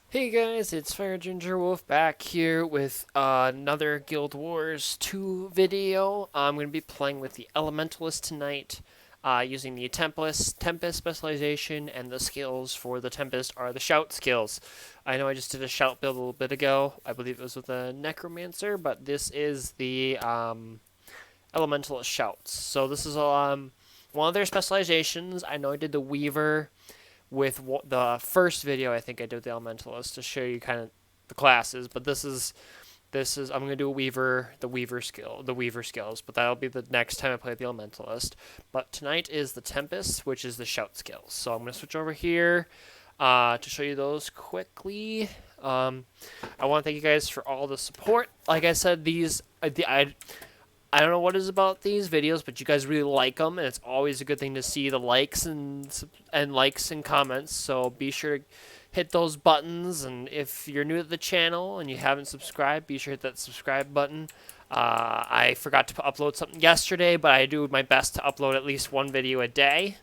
Hey guys, it's FireGingerWolf back here with another Guild Wars 2 video. I'm going to be playing with the Elementalist tonight, using the Tempest specialization, and the skills for the Tempest are the shout skills. I know I just did a shout build a little bit ago. I believe it was with a Necromancer, but this is the Elementalist shouts. So this is one of their specializations. I know I did the Weaver with the first video I think I did with the Elementalist to show you kind of the classes, but this is I'm gonna do the Weaver skills, but that'll be the next time I play the Elementalist. But tonight is the Tempest, which is the shout skills. So I'm gonna switch over here to show you those quickly. I want to thank you guys for all the support. Like I said, I don't know what it is about these videos, but you guys really like them, and it's always a good thing to see the likes and comments. So be sure to hit those buttons, and if you're new to the channel and you haven't subscribed, be sure to hit that subscribe button. I forgot to upload something yesterday, but I do my best to upload at least one video a day.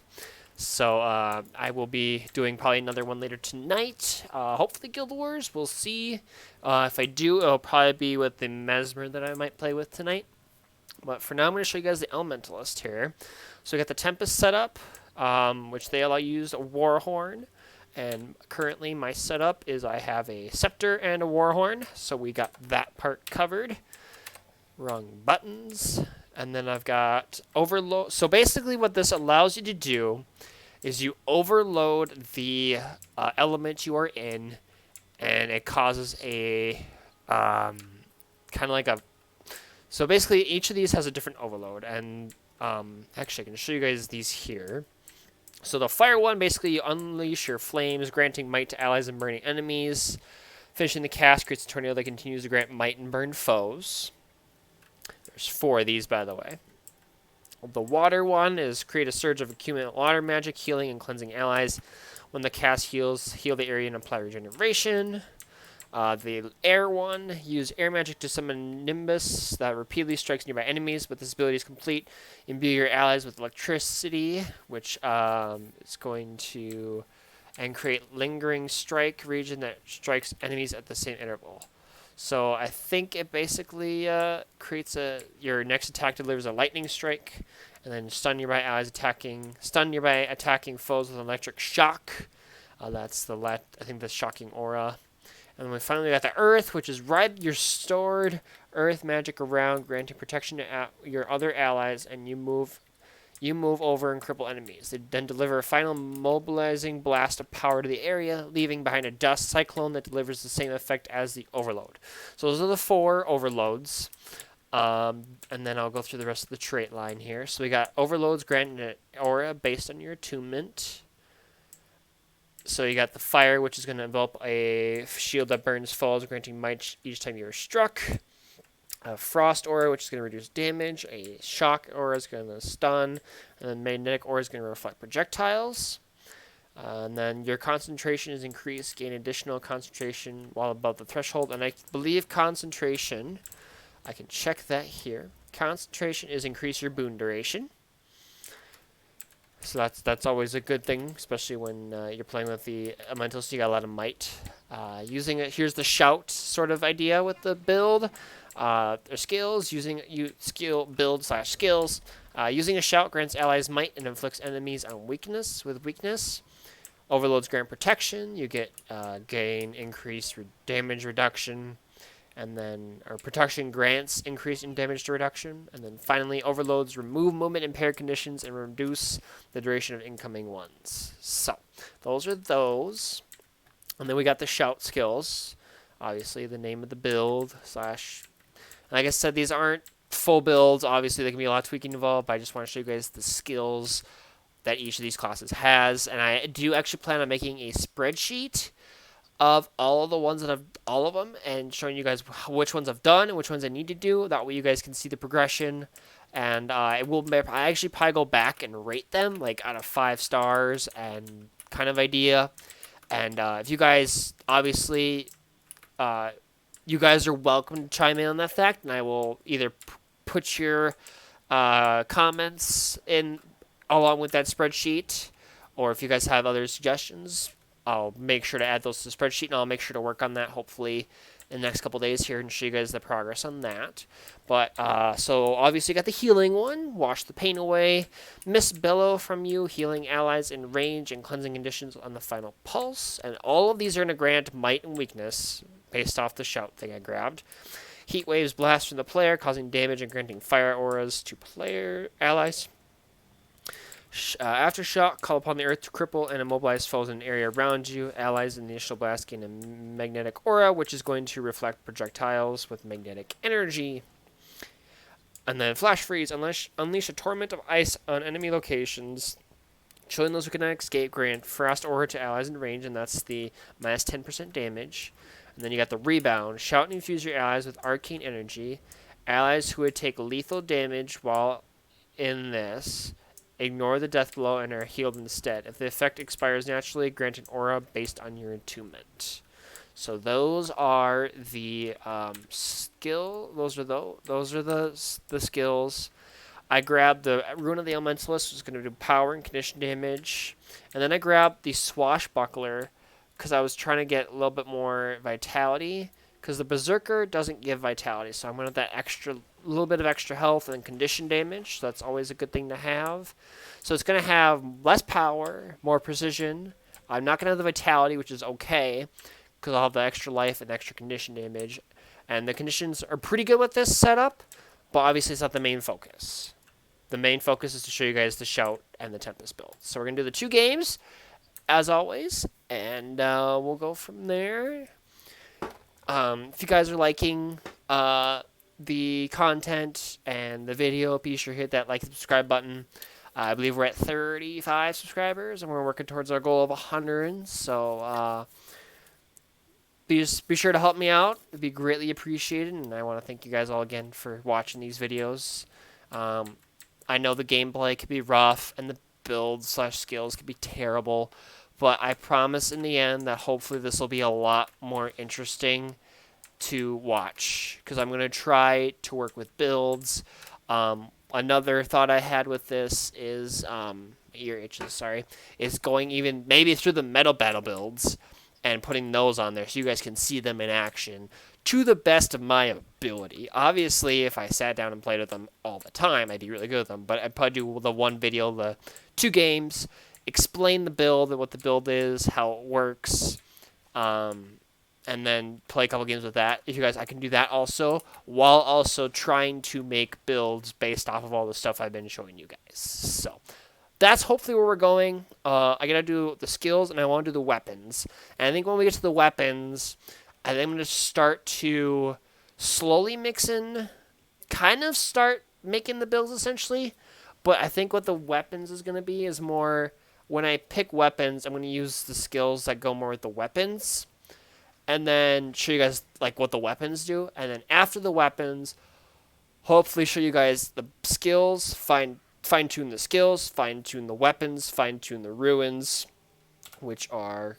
So I will be doing probably another one later tonight. Hopefully Guild Wars. We'll see. If I do, it'll probably be with the Mesmer that I might play with tonight. But for now, I'm going to show you guys the Elementalist here. So we got the Tempest setup, which they allow you to use a Warhorn. And currently my setup is I have a Scepter and a Warhorn. So we got that part covered. Wrong buttons. And then I've got Overload. So basically what this allows you to do is you overload the element you are in. And it causes a kind of like a... So basically, each of these has a different overload, and actually, I can show you guys these here. So the fire one, basically, you unleash your flames, granting might to allies and burning enemies. Finishing the cast creates a tornado that continues to grant might and burn foes. There's 4 of these, by the way. The water one is create a surge of accumulated water magic, healing and cleansing allies. When the cast heals, heal the area and apply regeneration. The air one, use air magic to summon Nimbus that repeatedly strikes nearby enemies. But this ability is complete, imbue your allies with electricity, which is going to create lingering strike region that strikes enemies at the same interval. So I think it basically creates your next attack delivers a lightning strike, and then stun nearby attacking foes with electric shock. That's I think the shocking aura. And then we finally got the Earth, which is ride your stored Earth magic around, granting protection to your other allies, and you move over and cripple enemies. They then deliver a final mobilizing blast of power to the area, leaving behind a dust cyclone that delivers the same effect as the overload. So those are the 4 overloads. And then I'll go through the rest of the trait line here. So we got overloads granting an aura based on your attunement. So you got the fire, which is going to envelop a shield that burns foes, granting might each time you are struck. A frost aura, which is going to reduce damage. A shock aura is going to stun. And then magnetic aura is going to reflect projectiles. And then your concentration is increased. Gain additional concentration while above the threshold. And I believe concentration, I can check that here. Concentration is increase your boon duration. So that's always a good thing, especially when you're playing with the Elementalist. You got a lot of might. Using it, here's the shout sort of idea with the build. Their skills, skill build / skills. Using a shout grants allies might and inflicts enemies on weakness. Overloads grant protection. You get gain increased damage reduction. And then, our protection grants increase in damage to reduction. And then finally, overloads remove movement impaired conditions and reduce the duration of incoming ones. So, those are those. And then we got the shout skills. Obviously, the name of the build / like I said, these aren't full builds. Obviously, there can be a lot of tweaking involved, but I just want to show you guys the skills that each of these classes has. And I do actually plan on making a spreadsheet of all of the ones that I've all of them and showing you guys which ones I've done and which ones I need to do. That way you guys can see the progression. And I actually probably go back and rate them like out of 5 stars and kind of idea. And if you guys obviously you guys are welcome to chime in on that fact, and I will either put your comments in along with that spreadsheet, or if you guys have other suggestions, I'll make sure to add those to the spreadsheet, and I'll make sure to work on that hopefully in the next couple days here and show you guys the progress on that. But so obviously you got the healing one, wash the pain away, Miss Bellow from you, healing allies in range and cleansing conditions on the final pulse, and all of these are going to grant might and weakness based off the shout thing I grabbed. Heat waves blast from the player, causing damage and granting fire auras to player allies. Aftershock, call upon the earth to cripple and immobilize foes in an area around you. Allies in the initial blast gain a magnetic aura, which is going to reflect projectiles with magnetic energy. And then Flash Freeze, unleash a torment of ice on enemy locations. Chilling those who cannot escape, grant Frost Aura to allies in range, and that's the minus 10% damage. And then you got the Rebound. Shout and infuse your allies with arcane energy. Allies who would take lethal damage while in this ignore the death blow and are healed instead. If the effect expires naturally, grant an aura based on your attunement. So those are the skill. Those are the skills. I grabbed the Rune of the Elementalist, which is going to do power and condition damage, and then I grabbed the Swashbuckler because I was trying to get a little bit more vitality. Because the Berserker doesn't give vitality, so I'm going to have that little bit of extra health and condition damage. So that's always a good thing to have. So it's going to have less power, more precision. I'm not going to have the vitality, which is okay, because I'll have the extra life and extra condition damage. And the conditions are pretty good with this setup, but obviously it's not the main focus. The main focus is to show you guys the Shout and the Tempest build. So we're going to do the 2 games, as always, and we'll go from there. If you guys are liking the content and the video, be sure to hit that like and subscribe button. I believe we're at 35 subscribers, and we're working towards our goal of 100. So be sure to help me out. It'd be greatly appreciated, and I want to thank you guys all again for watching these videos. I know the gameplay could be rough, and the build/skills could be terrible. But I promise in the end that hopefully this will be a lot more interesting to watch. Because I'm going to try to work with builds. Another thought I had with this is, ear itches, sorry, is going even maybe through the Metal Battle builds and putting those on there so you guys can see them in action to the best of my ability. Obviously, if I sat down and played with them all the time, I'd be really good with them. But I'd probably do the one video, the 2 games, explain the build and what the build is, how it works, and then play a couple games with that. If you guys, I can do that also, while also trying to make builds based off of all the stuff I've been showing you guys. So that's hopefully where we're going. I gotta do the skills, and I want to do the weapons. And I think when we get to the weapons, I think I'm going to start to slowly mix in, kind of start making the builds essentially. But I think what the weapons is going to be is more, when I pick weapons, I'm going to use the skills that go more with the weapons. And then show you guys like what the weapons do. And then after the weapons, hopefully show you guys the skills, fine-tune the skills, fine-tune the weapons, fine-tune the ruins, which are,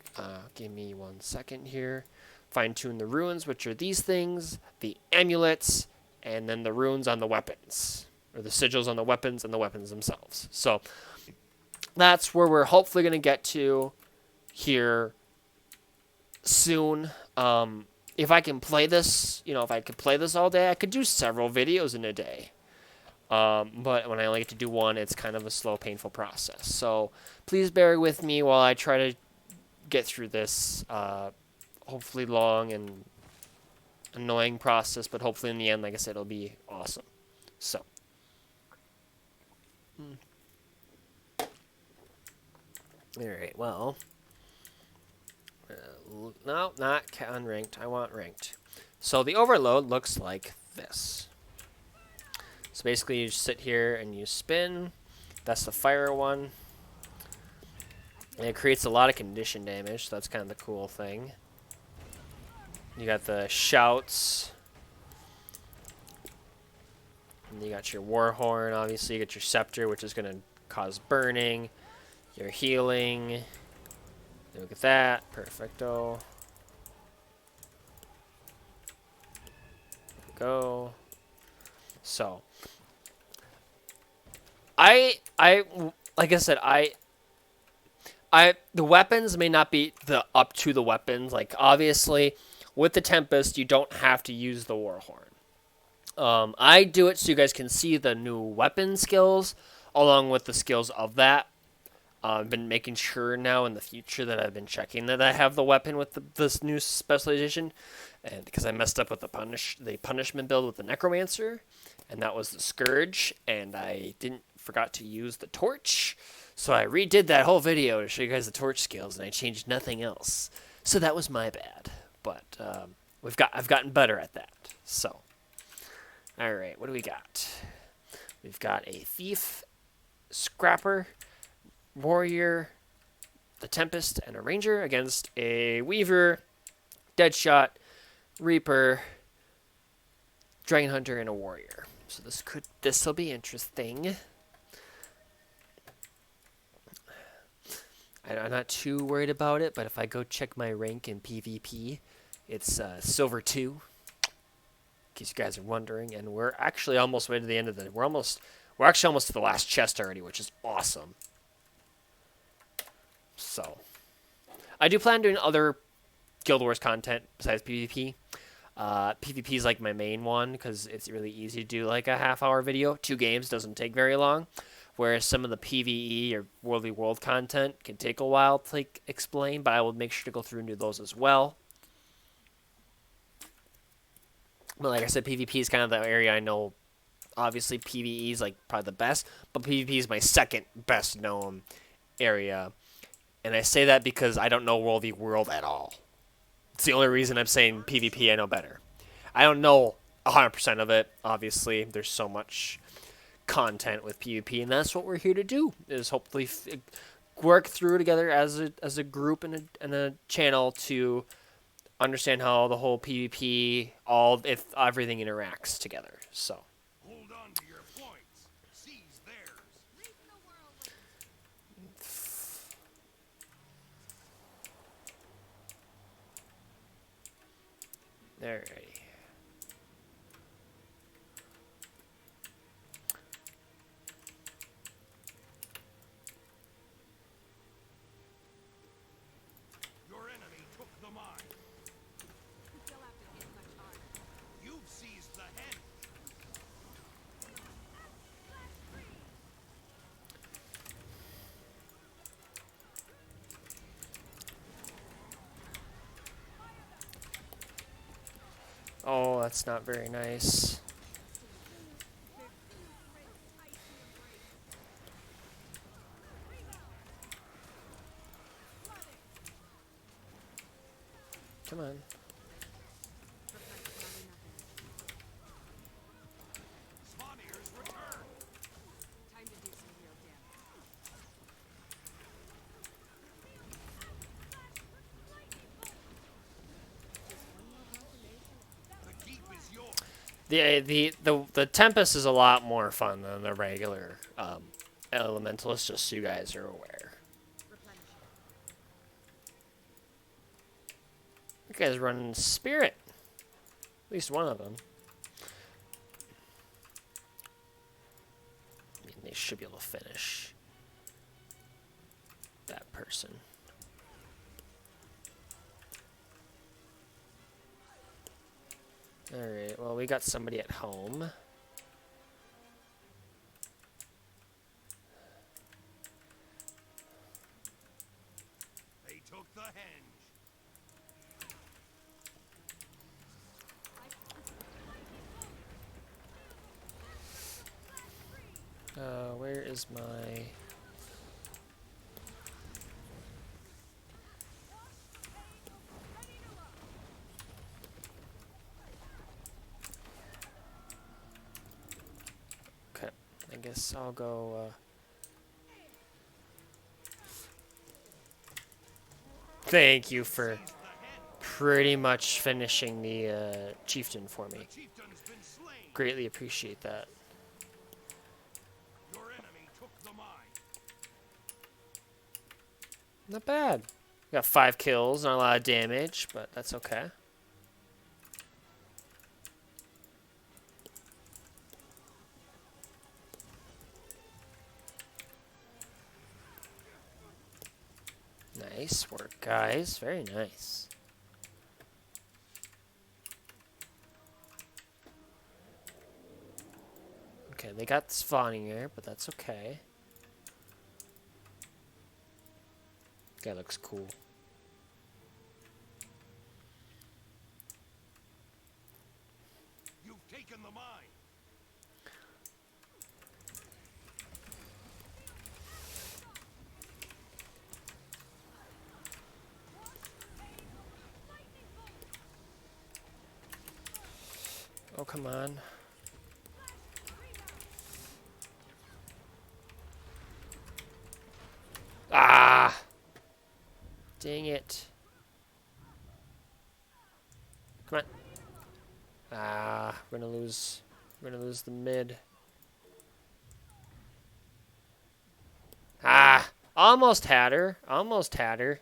give me 1 second here. Fine-tune the ruins, which are these things, the amulets, and then the runes on the weapons, or the sigils on the weapons and the weapons themselves. So that's where we're hopefully going to get to here soon. If I can play this, if I could play this all day, I could do several videos in a day. But when I only get to do one, it's kind of a slow, painful process. So please bear with me while I try to get through this, hopefully long and annoying process, but hopefully in the end, like I said, it'll be awesome. So. Alright, well. No, not unranked. I want ranked. So the overload looks like this. So basically you just sit here and you spin. That's the fire one. And it creates a lot of condition damage, so that's kind of the cool thing. You got the shouts. And you got your war horn, obviously. You got your scepter, which is going to cause burning. Your healing. Look at that. Perfecto. There we go. So. Like I said, I The weapons may not be the up to the weapons. Like obviously, with the Tempest, you don't have to use the Warhorn. I do it so you guys can see the new weapon skills along with the skills of that. I've been making sure now in the future that I've been checking that I have the weapon with this new specialization, and because I messed up with the punishment build with the Necromancer, and that was the Scourge, and I forgot to use the Torch, so I redid that whole video to show you guys the Torch skills, and I changed nothing else. So that was my bad, but I've gotten better at that. So, all right, what do we got? We've got a Thief, Scrapper, Warrior, the Tempest, and a Ranger against a Weaver, Deadshot, Reaper, Dragon Hunter, and a Warrior. So this'll be interesting. I'm not too worried about it, but if I go check my rank in PvP, it's Silver 2. In case you guys are wondering, and we're actually almost way to the end of we're actually almost to the last chest already, which is awesome. So, I do plan on doing other Guild Wars content besides PvP. PvP is like my main one because it's really easy to do like a half-hour video. 2 games doesn't take very long, whereas some of the PvE or World v World content can take a while to explain, but I will make sure to go through and do those as well. But like I said, PvP is kind of the area I know. Obviously, PvE is like probably the best, but PvP is my second best known area. And I say that because I don't know World v World at all. It's the only reason I'm saying PvP I know better. I don't know 100% of it, obviously. There's so much content with PvP, and that's what we're here to do, is hopefully work through together as a group and a channel to understand how the whole PvP, if everything interacts together. So. Hold on to your points. Seize theirs. Alrighty. Your enemy took the mine. You'll have to hit much harder. You've seized the hen. Oh, that's not very nice. Come on. Spawniers return. Time to do some real damage. The keep is yours. The Tempest is a lot more fun than the regular Elementalist, just so you guys are aware. You guys running Spirit. At least one of them. I mean, they should be able to finish that person. Alright, well, we got somebody at home. They took the henge. Where is my... Okay, I guess I'll go, Thank you for pretty much finishing the chieftain for me. Chieftain's been slain. Greatly appreciate that. Your enemy took the mine. Not bad. Got 5 kills, not a lot of damage, but that's okay. Nice work, guys. Very nice. Okay, they got spawning here, but that's okay. Guy looks cool. You've taken the mine. Oh, come on. Ah! Dang it. Come on. Ah, we're gonna lose. We're gonna lose the mid. Ah! Almost had her. Almost had her.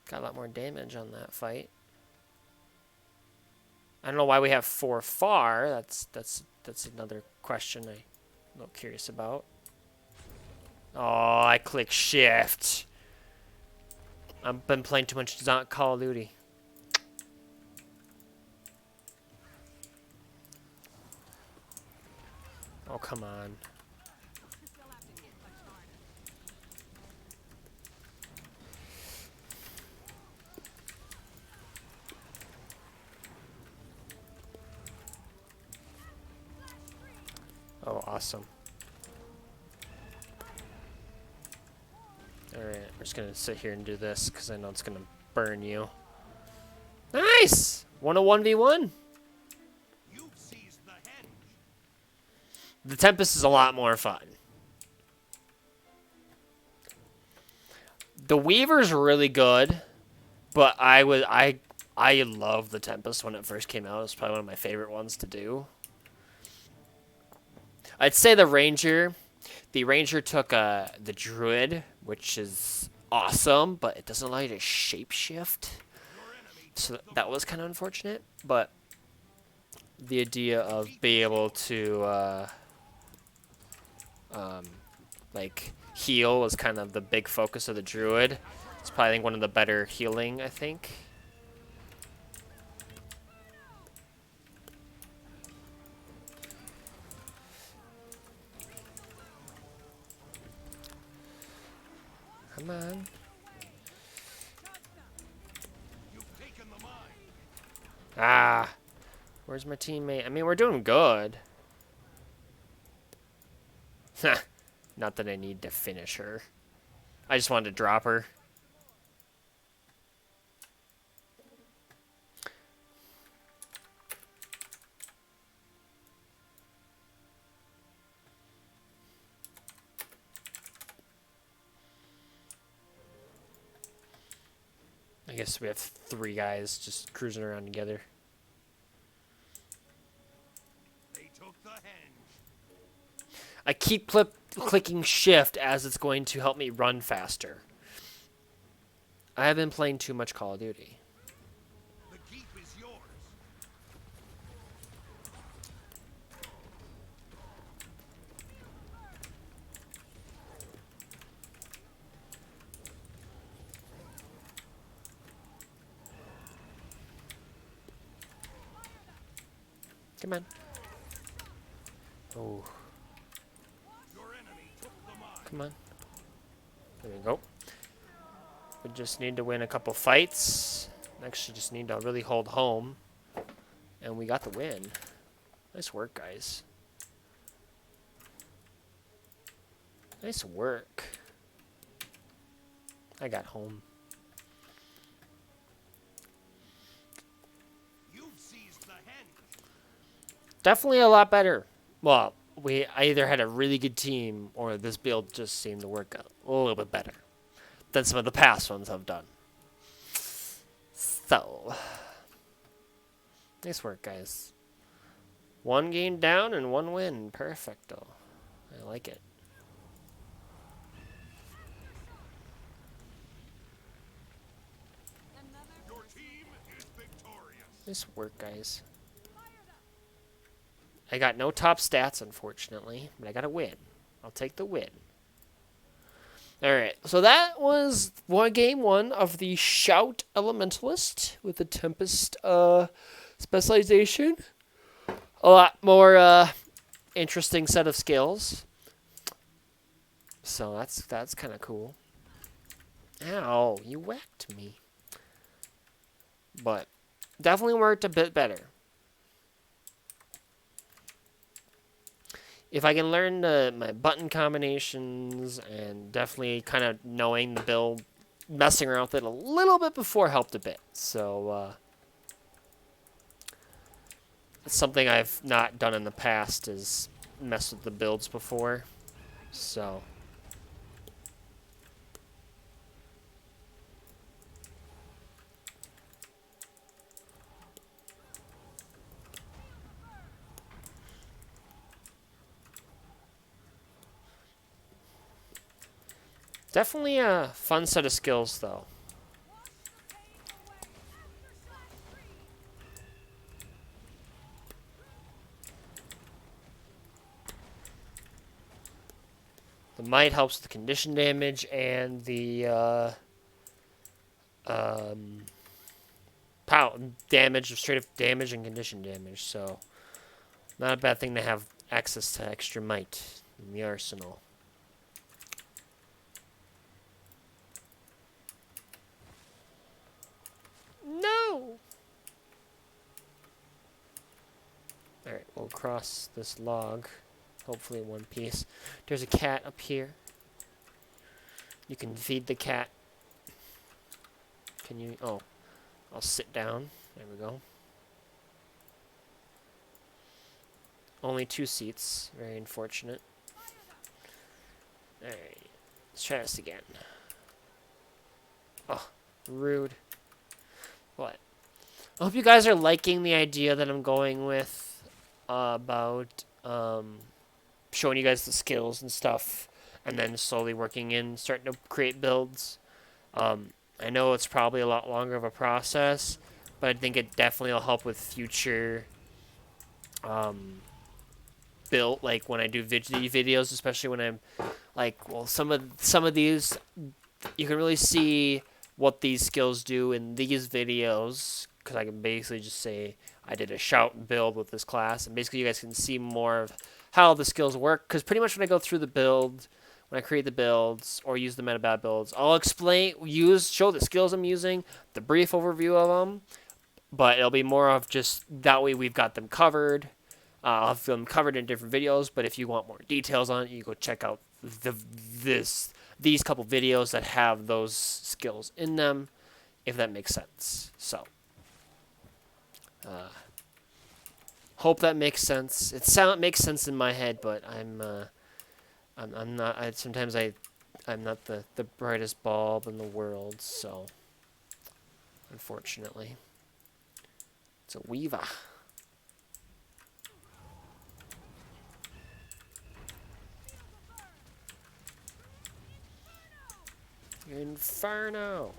Got a lot more damage on that fight. I don't know why we have 4 far. That's another question I'm a little curious about. Oh, I click shift. I've been playing too much Call of Duty. Oh, come on. They'll have to hit much harder. Oh, awesome. Alright, we're just gonna sit here and do this because I know it's gonna burn you. Nice! 101v1. You've seized the henge. The Tempest is a lot more fun. The Weaver's really good, but I love the Tempest when it first came out. It was probably one of my favorite ones to do. I'd say the Ranger. The Ranger took the Druid, which is awesome, but it doesn't allow you to shapeshift. So that was kind of unfortunate, but the idea of being able to like heal was kind of the big focus of the Druid. It's probably I think, one of the better healing, I think. Come on. You've taken the mine. Ah. Where's my teammate? I mean, we're doing good. Not that I need to finish her. I just wanted to drop her. I guess we have 3 guys just cruising around together. They took the henge. I keep clicking shift as it's going to help me run faster. I have been playing too much Call of Duty. The keep is yours. Come on. Oh, Your enemy took the mine. come on. There we go. We just need to win a couple fights. Actually, just need to really hold home. And we got the win. Nice work, guys. Nice work. I got home. You've seized the henge. Definitely a lot better. Well, I either had a really good team or this build just seemed to work out a little bit better than some of the past ones I've done. So, nice work, guys. 1 game down and 1 win. Perfecto. I like it. Your team is victorious. Nice work, guys. I got no top stats, unfortunately, but I got a win. I'll take the win. Alright, so that was game one of the Shout Elementalist with the Tempest specialization. A lot more interesting set of skills. So that's kind of cool. Ow, you whacked me. But definitely worked a bit better. If I can learn my button combinations and definitely kind of knowing the build, messing around with it a little bit before helped a bit. So it's something I've not done in the past is mess with the builds before. So definitely a fun set of skills though. The might helps with the condition damage and the power damage, straight up damage and condition damage. So not a bad thing to have access to extra might in the arsenal. No! Alright, we'll cross this log. Hopefully in one piece. There's a cat up here. You can feed the cat. Can you... Oh. I'll sit down. There we go. Only 2 seats. Very unfortunate. Alright. Let's try this again. Oh. Rude. What? I hope you guys are liking the idea that I'm going with about showing you guys the skills and stuff, and then slowly working in, starting to create builds. I know it's probably a lot longer of a process, but I think it definitely will help with future build, like when I do videos, especially when I'm like, well, some of these you can really see what these skills do in these videos, because I can basically just say I did a shout build with this class, and basically you guys can see more of how the skills work, because pretty much when I go through the build, when I create the builds or use the meta bad builds, I'll explain, show the skills I'm using, the brief overview of them, but it'll be more of just that way we've got them covered. I'll have them covered in different videos, but if you want more details on it, you go check out these couple videos that have those skills in them, if that makes sense. So, hope that makes sense. It makes sense in my head, but I'm not. Sometimes I'm not the brightest bulb in the world, so unfortunately, it's a weaver. Inferno!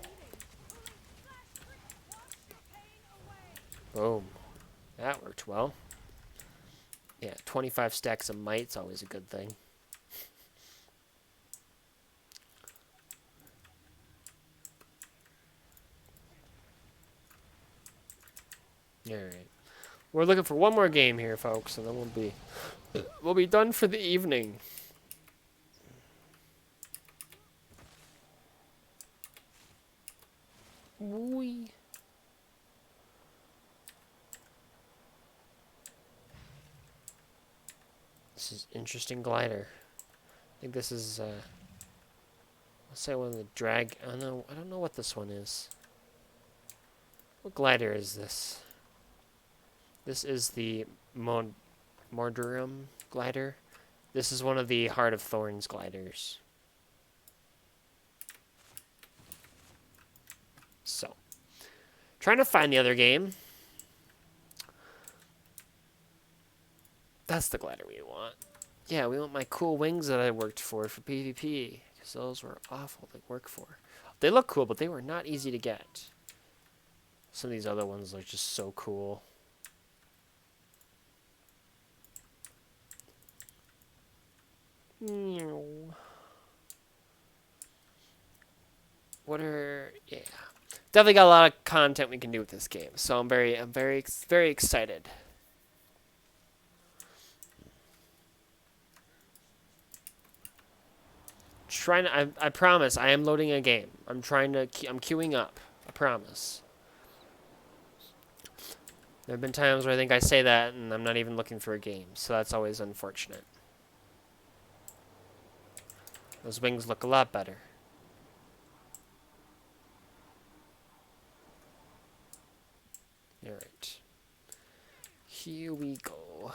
Boom. That worked well. Yeah, 25 stacks of might's always a good thing. Alright. We're looking for one more game here, folks, and then we'll be done for the evening. Wee. This is interesting glider. I think this is let's say one of the drag. I don't know what this one is. What glider is this? This is the Mordurum glider. This is one of the Heart of Thorns gliders. So, trying to find the other game. That's the glider we want. Yeah, we want my cool wings that I worked for PvP. Because those were awful to work for. They look cool, but they were not easy to get. Some of these other ones are just so cool. What are yeah? Definitely got a lot of content we can do with this game, so very excited. Trying to, I promise, I am loading a game. I'm queuing up. I promise. There have been times where I think I say that and I'm not even looking for a game, so that's always unfortunate. Those wings look a lot better. Alright. Here we go.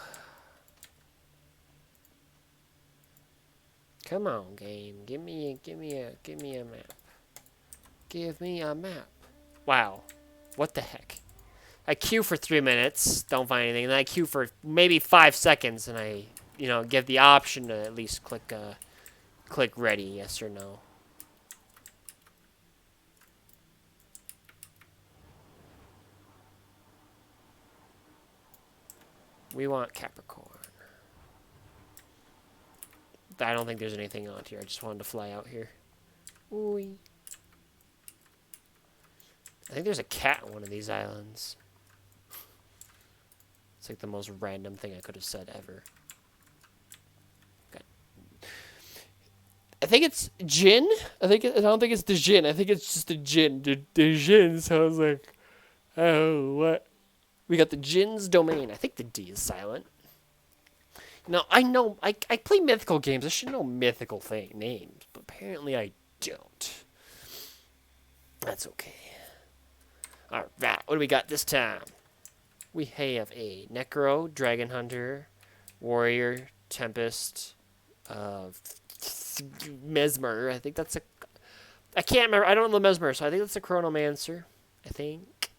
Come on, game. Give me a map. Give me a map. Wow. What the heck? I queue for 3 minutes, don't find anything, and then I queue for maybe 5 seconds, and I, give the option to at least click ready, yes or no. We want Capricorn. I don't think there's anything on here. I just wanted to fly out here. Ooh. I think there's a cat on one of these islands. It's like the most random thing I could have said ever. Okay. I think it's Jin. I don't think it's the Jin. I think it's just the Jin. The Jin sounds like, oh, what? We got the Jin's domain. I think the D is silent. Now, I know, I play mythical games. I should know mythical names, but apparently I don't. That's okay. Alright, what do we got this time? We have a Necro, Dragon Hunter, Warrior, Tempest, Mesmer. I think that's a... I can't remember. I don't know the Mesmer, so I think that's a Chronomancer. I think.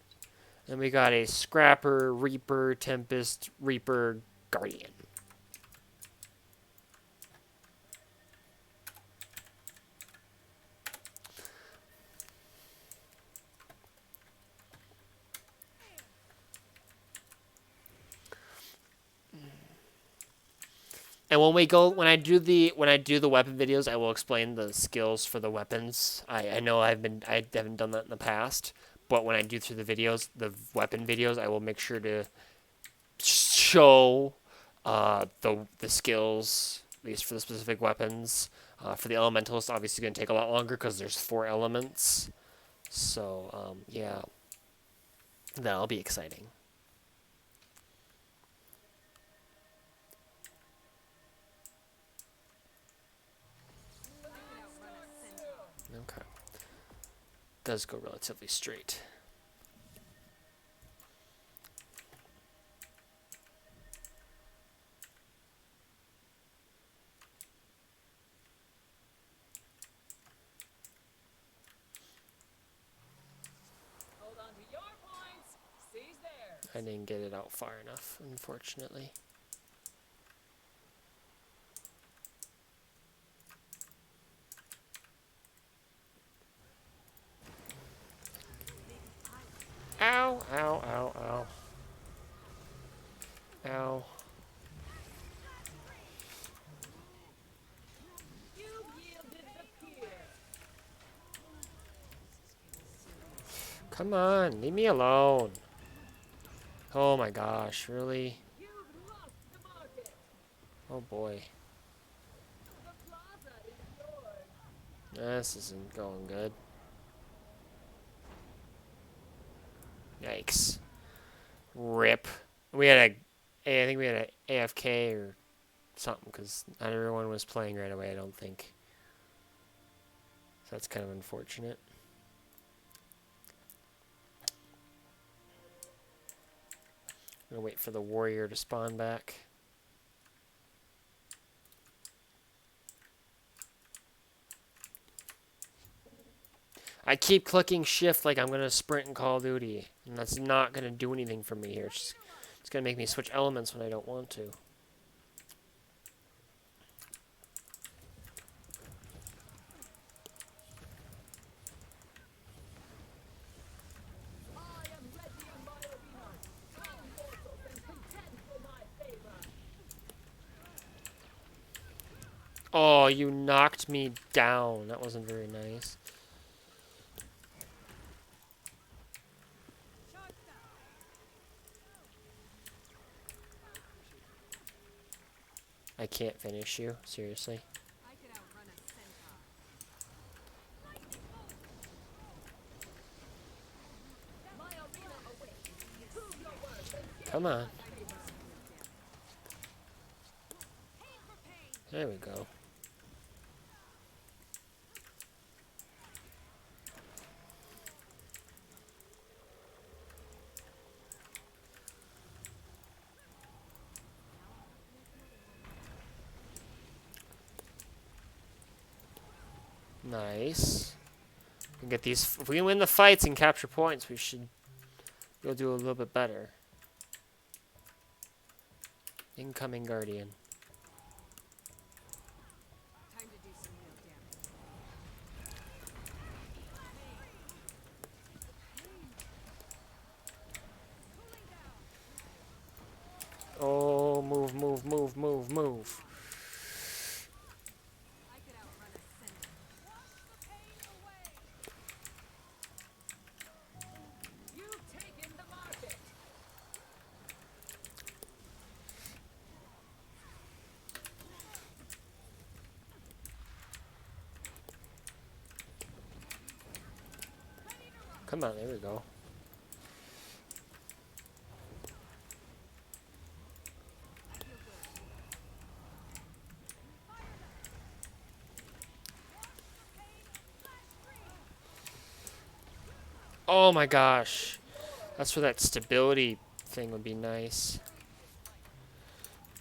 Then we got a Scrapper, Reaper, Tempest, Reaper, Guardian. And when I do the weapon videos, I will explain the skills for the weapons. I know I haven't done that in the past, but when I do through the videos, the weapon videos, I will make sure to show the skills, at least for the specific weapons. For the Elementalist, obviously going to take a lot longer because there's 4 elements. So yeah, that'll be exciting. Okay. Does go relatively straight. Hold on to your points. Seize there. I didn't get it out far enough, unfortunately. Ow, ow, ow, ow. Ow. You yielded the pier. Come on, leave me alone. Oh my gosh, really? You've lost the market. Oh boy. The plaza is yours. This isn't going good. Yikes. Rip. We had I think we had a AFK or something because not everyone was playing right away, I don't think. So that's kind of unfortunate. I'm gonna wait for the warrior to spawn back. I keep clicking shift like I'm gonna sprint in Call of Duty, and that's not gonna do anything for me here. It's gonna make me switch elements when I don't want to. I am ready in my arena. Come mortals and contend for my favor. you knocked me down. That wasn't very nice. I can't finish you. Seriously. I could outrun a centaur. My arena awaits. Prove your worth and give Come on. I may listen to your demo. There we go. Nice. We get these. If we win the fights and capture points, we should go do a little bit better. Incoming Guardian. Time to do some real damage. Oh, move, move, move, move, move. I could outrun a centaur. Wash the pain away. You've taken the market. Come on, there we go. Oh my gosh. That's where that stability thing would be nice.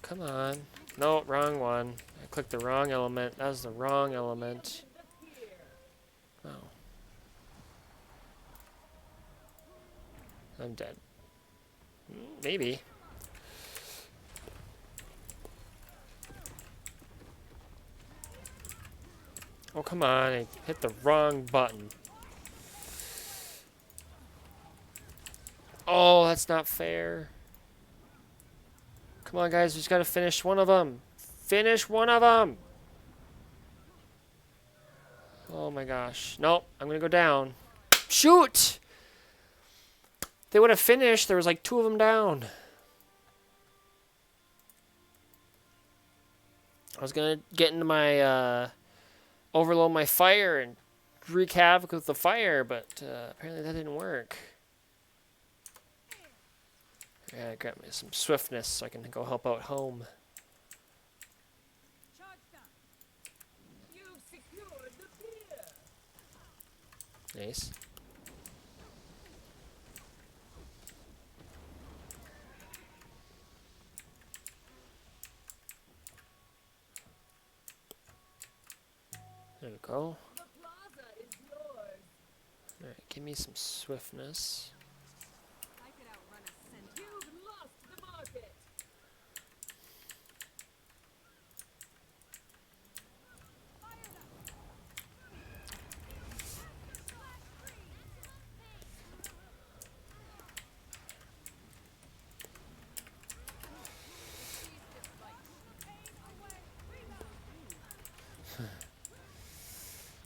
Come on. No, wrong one. I clicked the wrong element. That was the wrong element. Oh. I'm dead. Maybe. Oh, come on. I hit the wrong button. Oh, that's not fair. Come on, guys. We just got to finish one of them. Finish one of them. Oh, my gosh. Nope. I'm going to go down. Shoot! They would have finished. There was like 2 of them down. I was going to get into my... overload my fire and wreak havoc with the fire, but apparently that didn't work. I gotta grab me some swiftness so I can go help out home. Charge them. You've secured the pier. Nice. There we go. The plaza is yours. Alright, give me some swiftness. I could outrun a centaur. You've lost the market.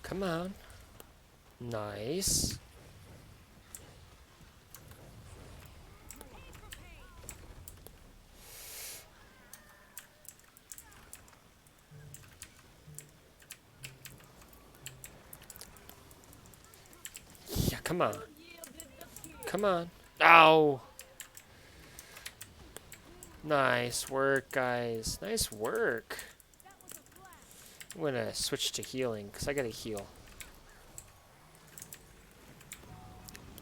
Come on. Nice. Yeah, come on. Come on. Ow! Nice work, guys. Nice work. I'm gonna switch to healing, because I gotta heal.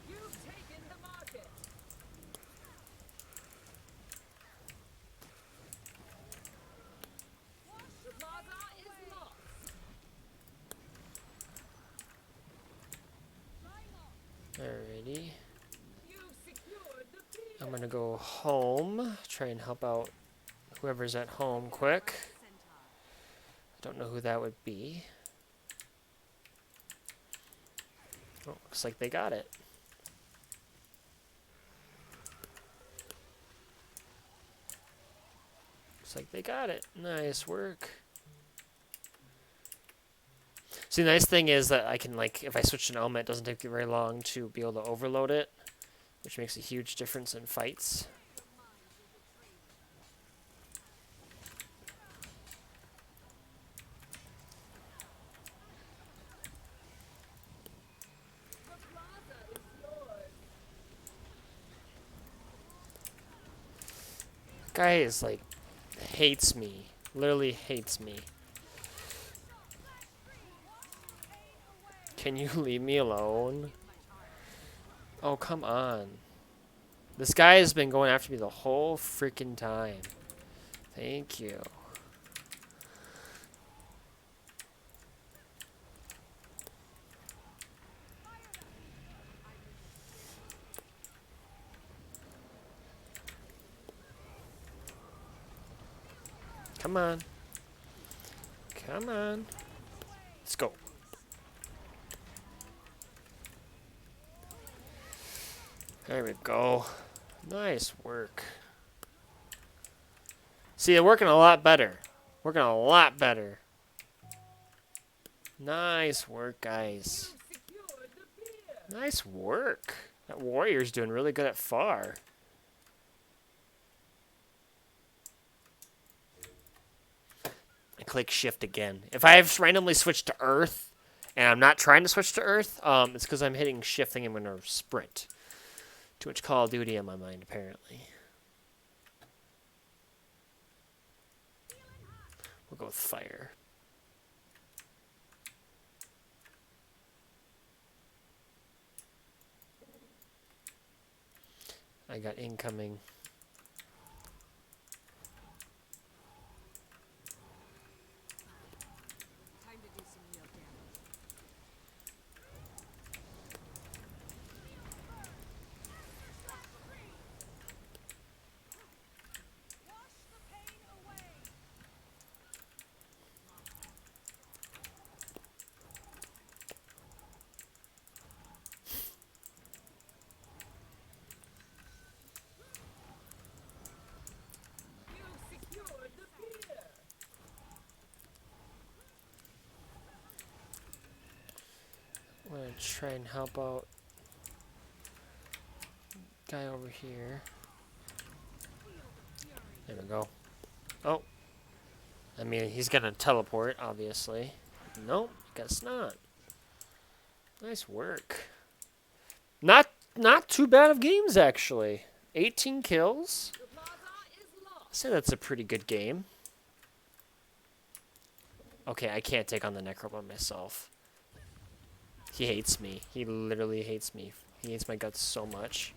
You've taken the market. The plaza is lost. Alrighty. You've secured the pier. I'm gonna go home, try and help out whoever's at home quick. I don't know who that would be. Oh, looks like they got it. Looks like they got it. Nice work. See, the nice thing is that I can, like, if I switch an element, it doesn't take very long to be able to overload it, which makes a huge difference in fights. The plaza is yours. Guy is, like, hates me. Literally hates me. Can you leave me alone? Oh, come on. This guy has been going after me the whole freaking time. Thank you. Come on. Come on. Let's go. There we go. Nice work. See, they're working a lot better. Working a lot better. Nice work, guys. Secured the pier. Nice work. That warrior's doing really good at far. I click shift again. If I have randomly switched to earth, and I'm not trying to switch to earth, it's because I'm hitting shift thinking I'm going to sprint. Too much Call of Duty on my mind, apparently. We'll go with fire. I got incoming. Time to do some real damage. Wash the pain away. You've secured the pier. I'm going to try and help out guy over here. There we go. Oh. I mean, he's going to teleport, obviously. Nope, guess not. Nice work. Not too bad of games, actually. 18 kills. The plaza is I'd lost. say that's a pretty good game. Okay, I can't take on the Necro by myself. He hates me. He literally hates me. He hates my guts so much.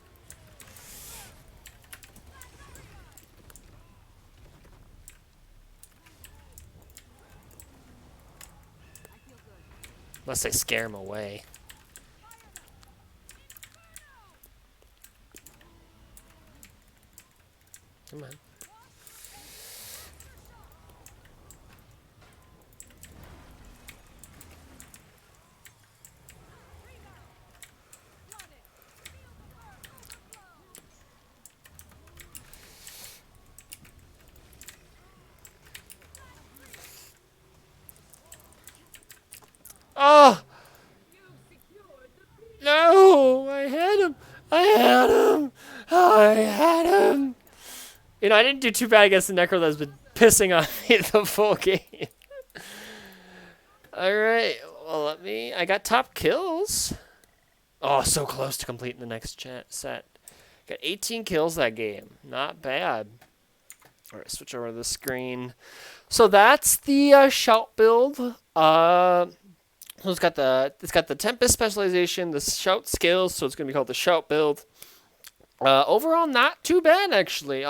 I feel good. Unless I scare him away. Come on. Oh! No! I had him! I had him! I had him! You know, I didn't do too bad against the Necro that's been pissing on me the full game. Alright, well, I got top kills. Oh, so close to completing the next set. Got 18 kills that game. Not bad. Alright, switch over to the screen. So that's the shout build. So it's got the Tempest specialization, the shout skills, so it's gonna be called the shout build. Overall, not too bad actually.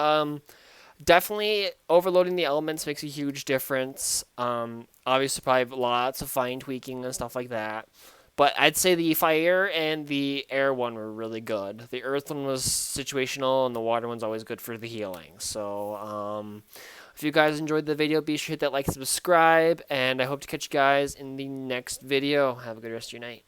Definitely overloading the elements makes a huge difference. Obviously, probably lots of fine tweaking and stuff like that. But I'd say the fire and the air one were really good. The earth one was situational, and the water one's always good for the healing. So, if you guys enjoyed the video, be sure to hit that like, subscribe, and I hope to catch you guys in the next video. Have a good rest of your night.